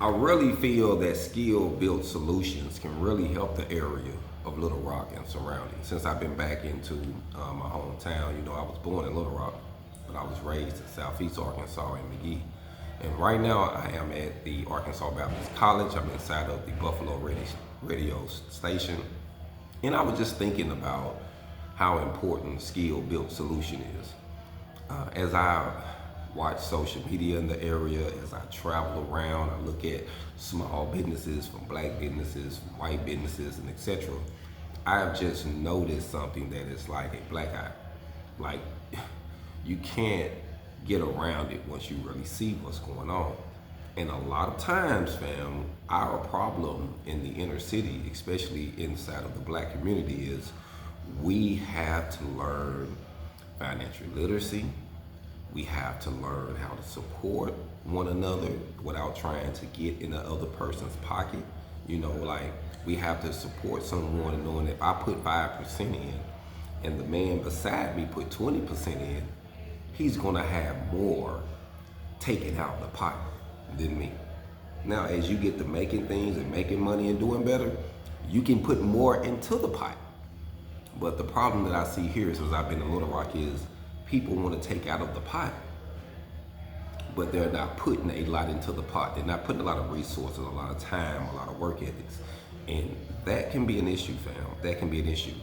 I really feel that skill-built solutions can really help the area of Little Rock and surroundings. Since I've been back into my hometown, I was born in Little Rock, but I was raised in Southeast Arkansas in McGee. And right now I am at the Arkansas Baptist College. I'm inside of the Buffalo radio station. And I was just thinking about how important skill-built solution is. As I watch social media in the area, as I travel around, I look at small businesses, from black businesses, from white businesses, and etc. I've just noticed something that is like a black eye. Like, you can't get around it once you really see what's going on. And a lot of times, fam, our problem in the inner city, especially inside of the black community, is we have to learn financial literacy. We have to learn how to support one another without trying to get in the other person's pocket. Like, we have to support someone knowing if I put 5% in and the man beside me put 20% in, he's gonna have more taken out of the pot than me. Now, as you get to making things and making money and doing better, you can put more into the pot. But the problem that I see here, since I've been in Little Rock, is people want to take out of the pot, but they're not putting a lot into the pot. They're not putting a lot of resources, a lot of time, a lot of work ethics. And that can be an issue, fam. That can be an issue.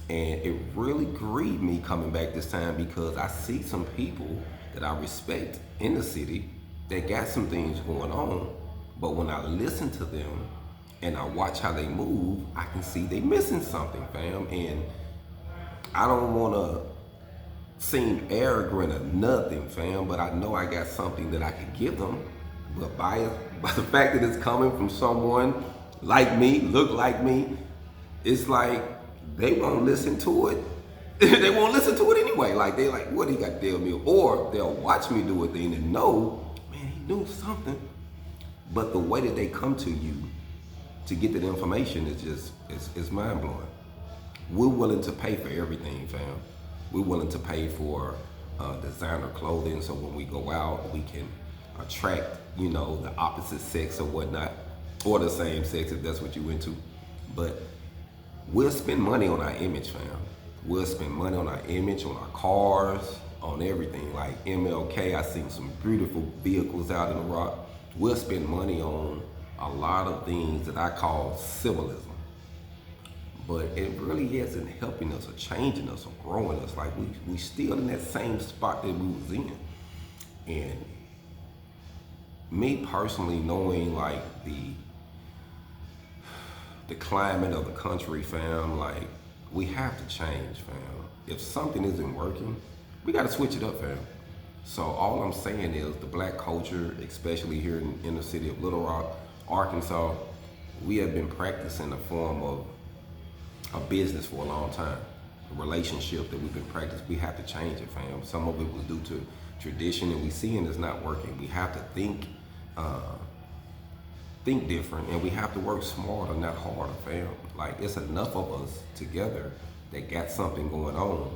And it really grieved me coming back this time, because I see some people that I respect in the city that got some things going on, but when I listen to them and I watch how they move, I can see they missing something, fam. And I don't want to seem arrogant or nothing, fam, but I know I got something that I can give them. But by the fact that it's coming from someone like me, look like me, it's like they won't listen to it. They won't listen to it anyway. Like, they like, what he got to tell me? Or they'll watch me do a thing and know, man, he knew something. But the way that they come to you to get that information is just, it's mind blowing. We're willing to pay for everything, fam. We're willing to pay for designer clothing, so when we go out, we can attract, the opposite sex or whatnot, or the same sex if that's what you're into. But we'll spend money on our image, fam. We'll spend money on our image, on our cars, on everything. Like MLK, I seen some beautiful vehicles out in the Rock. We'll spend money on a lot of things that I call symbolism. But it really isn't helping us or changing us or growing us. Like, we still in that same spot that we was in. And me personally, knowing like the climate of the country, fam, like, we have to change, fam. If something isn't working, we gotta switch it up, fam. So all I'm saying is the black culture, especially here in the city of Little Rock, Arkansas, we have been practicing a form of a business for a long time. A relationship that we've been practicing, we have to change it, fam. Some of it was due to tradition, and we seeing it's not working. We have to think different, and we have to work smarter, not harder, fam. Like, it's enough of us together that got something going on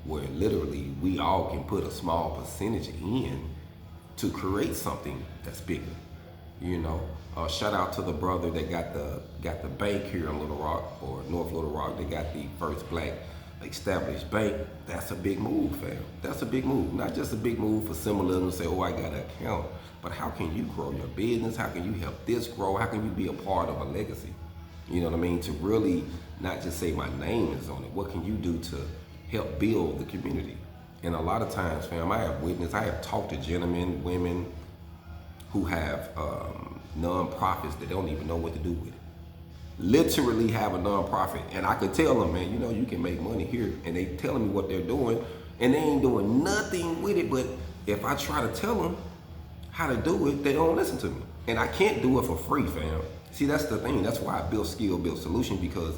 where literally we all can put a small percentage in to create something that's bigger. Shout out to the brother that got the bank here in Little Rock, or North Little Rock. They got the first black established bank. That's a big move, fam. That's a big move. Not just a big move for symbolism to say, oh, I got an account, but how can you grow your business? How can you help this grow? How can you be a part of a legacy? You know what I mean? To really not just say my name is on it. What can you do to help build the community? And a lot of times, fam, I have talked to gentlemen, women who have nonprofits that don't even know what to do with it. Literally have a nonprofit, and I could tell them, man, you can make money here, and they telling me what they're doing, and they ain't doing nothing with it. But if I try to tell them how to do it, they don't listen to me, and I can't do it for free, fam. See, that's the thing. That's why I built SkillBuilt Solution, because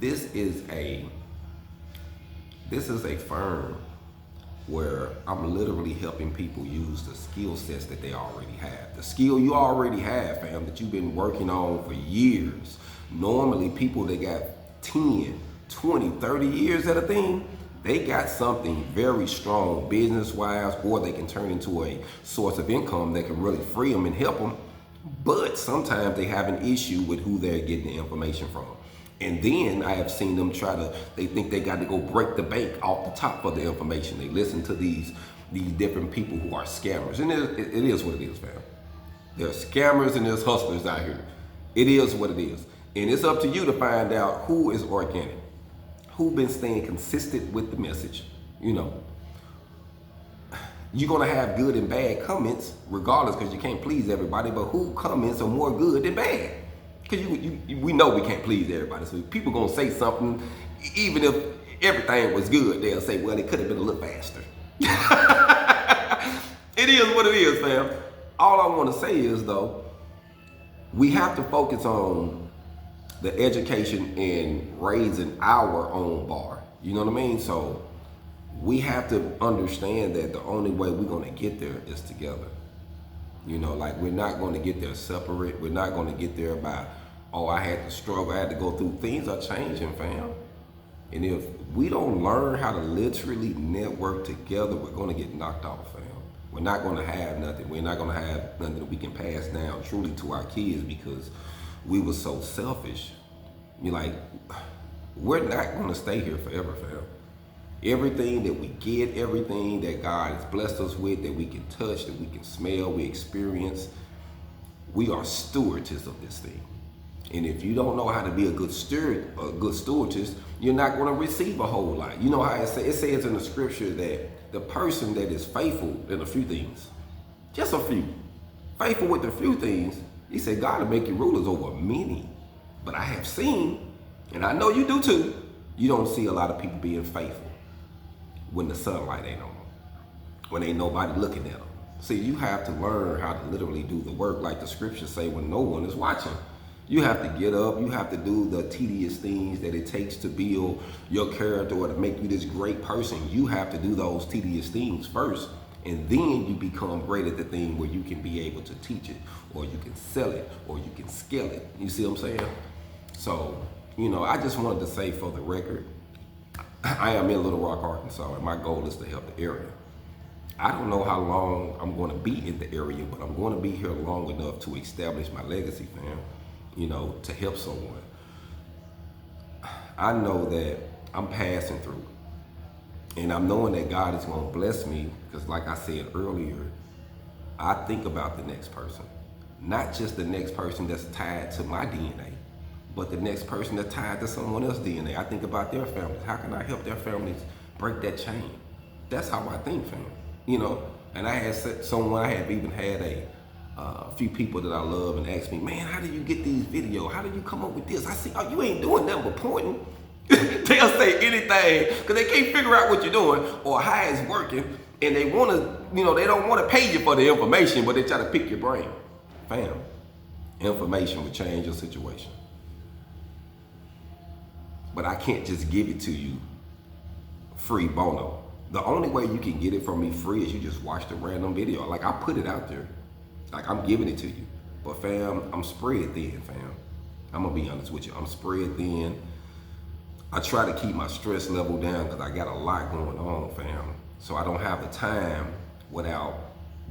this is a firm where I'm literally helping people use the skill sets that they already have. The skill you already have, fam, that you've been working on for years. Normally, people that got 10, 20, 30 years at a thing, they got something very strong business-wise, or they can turn into a source of income that can really free them and help them. But sometimes they have an issue with who they're getting the information from. And then I have seen them they think they got to go break the bank off the top of the information. They listen to these different people who are scammers. And it is what it is, fam. There's scammers and there's hustlers out here. It is what it is. And it's up to you to find out who is organic, who been staying consistent with the message. You know, you're gonna have good and bad comments regardless, because you can't please everybody, but who comments are more good than bad? Because we know we can't please everybody. So people gonna say something, even if everything was good, they'll say, well, it could have been a little faster. It is what it is, fam. All I want to say is, though, we have to focus on the education and raising our own bar. You know what I mean? So we have to understand that the only way we're going to get there is together. You know, like, we're not going to get there separate. We're not going to get there by, oh, I had to struggle, I had to go through. Things are changing, fam. And if we don't learn how to literally network together, we're going to get knocked off, fam. We're not going to have nothing. We're not going to have nothing that we can pass down truly to our kids because we were so selfish. You're like, we're not going to stay here forever, fam. Everything that we get, everything that God has blessed us with, that we can touch, that we can smell, we experience, we are stewardess of this thing. And if you don't know how to be a good steward, a good stewardess, you're not going to receive a whole lot. You know how it says in the scripture that the person that is faithful in a few things, just a few, faithful with a few things, he said God will make you rulers over many. But I have seen, and I know you do too, you don't see a lot of people being faithful when the sunlight ain't on them, when ain't nobody looking at them. See, you have to learn how to literally do the work like the scriptures say when no one is watching. You have to get up, you have to do the tedious things that it takes to build your character or to make you this great person. You have to do those tedious things first, and then you become great at the thing where you can be able to teach it, or you can sell it, or you can scale it. You see what I'm saying? So, you know, I just wanted to say for the record, I am in Little Rock, Arkansas, and my goal is to help the area. I don't know how long I'm going to be in the area, but I'm going to be here long enough to establish my legacy, fam. You know, to help someone. I know that I'm passing through, and I'm knowing that God is going to bless me, because like I said earlier, I think about the next person, not just the next person that's tied to my DNA, but the next person that's tied to someone else's DNA. I think about their families. How can I help their families break that chain? That's how I think, fam. You know, and I have even had a few people that I love and ask me, man, how do you get these videos? How do you come up with this? I say, oh, you ain't doing nothing but pointing. They'll say anything because they can't figure out what you're doing or how it's working, and they want to, you know, they don't want to pay you for the information, but they try to pick your brain. Fam, information will change your situation. But I can't just give it to you free bono. The only way you can get it from me free is you just watch the random video. Like, I put it out there. Like, I'm giving it to you. But fam, I'm spread thin, fam. I'm gonna be honest with you. I'm spread thin. I try to keep my stress level down because I got a lot going on, fam. So I don't have the time without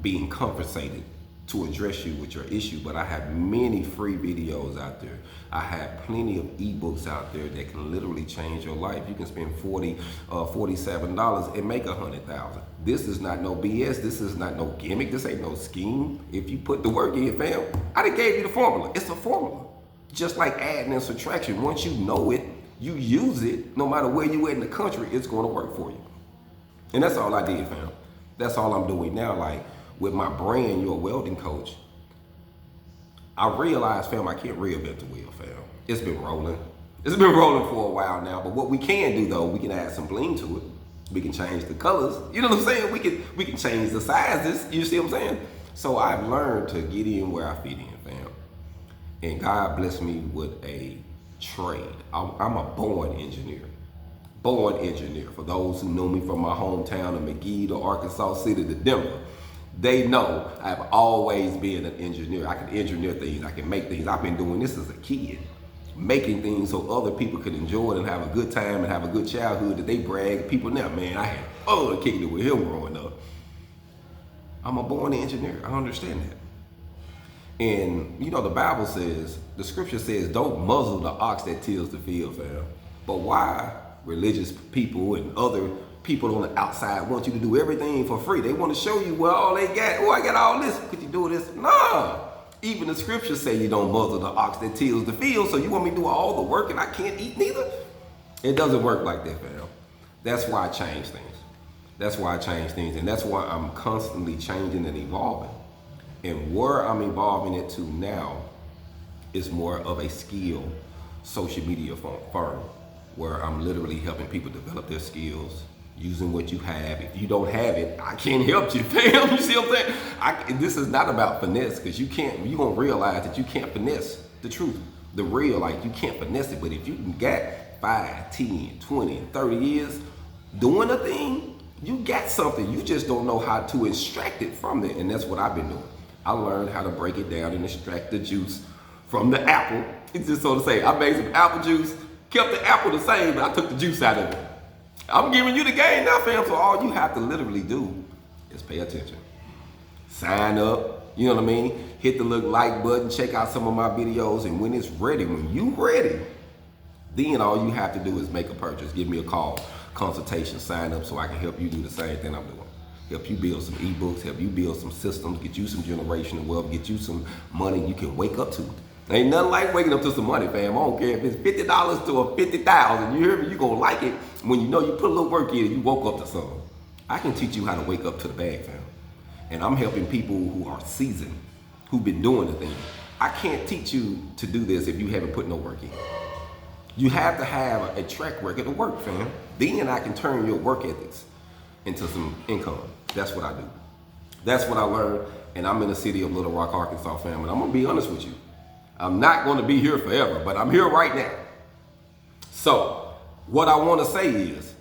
being compensated to address you with your issue. But I have many free videos out there. I have plenty of ebooks out there that can literally change your life. You can spend $47 and make $100,000. This is not no BS. This is not no gimmick. This ain't no scheme. If you put the work in, fam, I done gave you the formula. It's a formula. Just like adding and subtraction. Once you know it, you use it, no matter where you at in the country, it's going to work for you. And that's all I did, fam. That's all I'm doing now. Like, with my brand, You're a Welding Coach, I realized, fam, I can't reinvent the wheel, fam. It's been rolling. It's been rolling for a while now, but what we can do, though, we can add some bling to it. We can change the colors. You know what I'm saying? We can change the sizes. You see what I'm saying? So I've learned to get in where I fit in, fam. And God blessed me with a trade. I'm a born engineer. Born engineer. For those who know me from my hometown of McGee to Arkansas City to Denver, they know I've always been an engineer. I can engineer things. I can make things. I've been doing this as a kid, making things so other people could enjoy it and have a good time and have a good childhood that they brag. People now, man, I had fun kicking it with him growing up. I'm a born engineer. I understand that. And you know, the Bible says, the scripture says, don't muzzle the ox that tills the field, fam. But why religious people and other people on the outside want you to do everything for free? They want to show you, well, all they got, oh, I got all this. Could you do this? Nah. Even the scriptures say you don't muzzle the ox that tills the field. So you want me to do all the work and I can't eat neither? It doesn't work like that, fam. That's why I change things. That's why I change things. And that's why I'm constantly changing and evolving. And where I'm evolving it to now is more of a skill social media firm where I'm literally helping people develop their skills using what you have. If you don't have it, I can't help you, fam. You see what I'm saying? This is not about finesse, because you're gonna realize that you can't finesse the truth. The real, like, you can't finesse it. But if you got 5, 10, 20, 30 years doing a thing, you got something. You just don't know how to extract it from it. And that's what I've been doing. I learned how to break it down and extract the juice from the apple. It's just so to say, I made some apple juice, kept the apple the same, but I took the juice out of it. I'm giving you the game now, fam, so all you have to literally do is pay attention. Sign up, you know what I mean? Hit the little like button, check out some of my videos, and when it's ready, when you ready, then all you have to do is make a purchase. Give me a call, consultation, sign up so I can help you do the same thing I'm doing. Help you build some ebooks, help you build some systems, get you some generational wealth, get you some money you can wake up to. Ain't nothing like waking up to some money, fam. I don't care if it's $50 to a 50,000. You hear me? You gonna like it when you know you put a little work in and you woke up to something. I can teach you how to wake up to the bag, fam. And I'm helping people who are seasoned, who've been doing the thing. I can't teach you to do this if you haven't put no work in. You have to have a track record of work, fam. Then I can turn your work ethics into some income. That's what I do. That's what I learned. And I'm in the city of Little Rock, Arkansas, fam. And I'm gonna be honest with you. I'm not gonna be here forever, but I'm here right now. So what I wanna say is,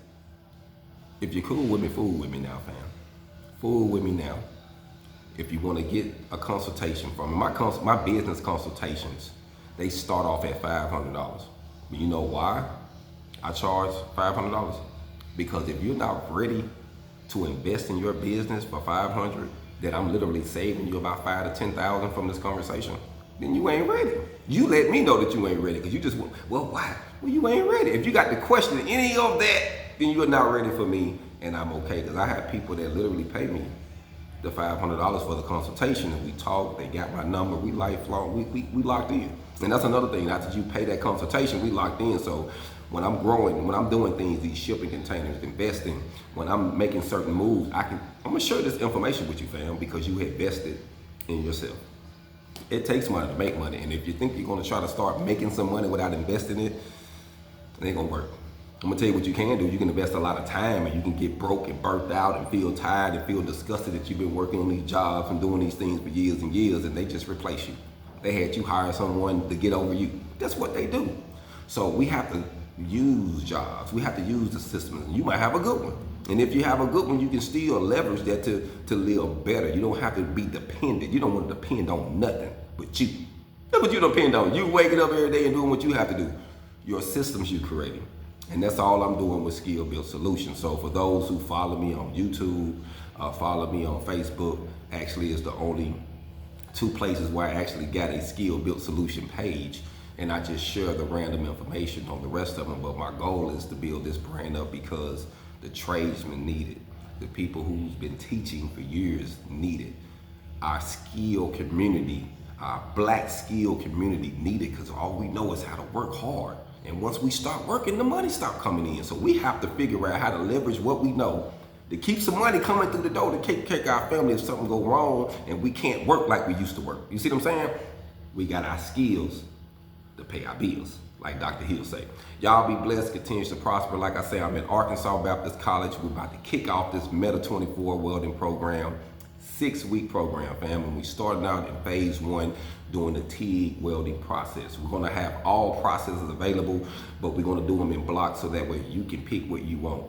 if you're cool with me, fool with me now, fam. Fool with me now. If you wanna get a consultation from me, my business consultations, they start off at $500. You know why I charge $500? Because if you're not ready to invest in your business for $500, that I'm literally saving you about $5,000 to $10,000 from this conversation, then you ain't ready. You let me know that you ain't ready, because you just, well, why? Well, you ain't ready. If you got to question any of that, then you're not ready for me, and I'm okay, because I have people that literally pay me the $500 for the consultation, and we talk, they got my number, we lifelong, we locked in. And that's another thing, after you pay that consultation, we locked in. So when I'm growing, when I'm doing things, these shipping containers, investing, when I'm making certain moves, I'm gonna share this information with you, fam, because you invested in yourself. It takes money to make money, and if you think you're gonna try to start making some money without investing it ain't gonna work. I'm gonna tell you what you can do. You can invest a lot of time, and you can get broke and burnt out and feel tired and feel disgusted that you've been working on these jobs and doing these things for years and years, and they just replace you. They had you hire someone to get over you. That's what they do. So we have to use jobs. We have to use the systems. You might have a good one. And if you have a good one, you can still leverage that to live better. You don't have to be dependent. You don't want to depend on nothing but you. That's what you depend on. You waking up every day and doing what you have to do. Your systems you're creating. And that's all I'm doing with SkillBuilt Solutions. So for those who follow me on YouTube, follow me on Facebook, actually it's the only 2 places where I actually got a SkillBuilt Solution page. And I just share the random information on the rest of them. But my goal is to build this brand up because the tradesmen need it. The people who's been teaching for years need it. Our skill community, our black skill community need it, because all we know is how to work hard. And once we start working, the money start coming in. So we have to figure out how to leverage what we know to keep some money coming through the door to take care of our family if something go wrong and we can't work like we used to work. You see what I'm saying? We got our skills to pay our bills, like Dr. Hill say. Y'all be blessed, continue to prosper. Like I say, I'm at Arkansas Baptist College. We're about to kick off this Meta 24 welding program, 6-week program, fam. And we started out in phase 1 doing the TIG welding process. We're gonna have all processes available, but we're gonna do them in blocks so that way you can pick what you want.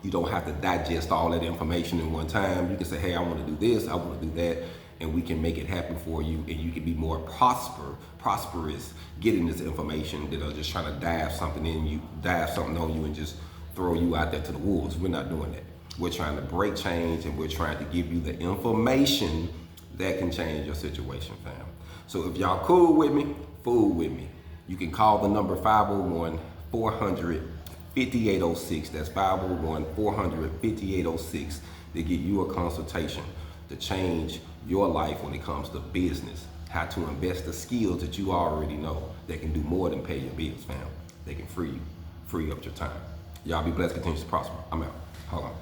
You don't have to digest all that information in one time. You can say, hey, I wanna do this, I wanna do that, and we can make it happen for you, and you can be more prosperous getting this information than just trying to dive something on you and just throw you out there to the wolves. We're not doing that. We're trying to break change, and we're trying to give you the information that can change your situation, fam. So if y'all cool with me, fool with me. You can call the number 501-400-5806. That's 501-400-5806 to get you a consultation to change your life when it comes to business. How to invest the skills that you already know that can do more than pay your bills, fam. They can free you, free up your time. Y'all be blessed, continue to prosper. I'm out. Hold on.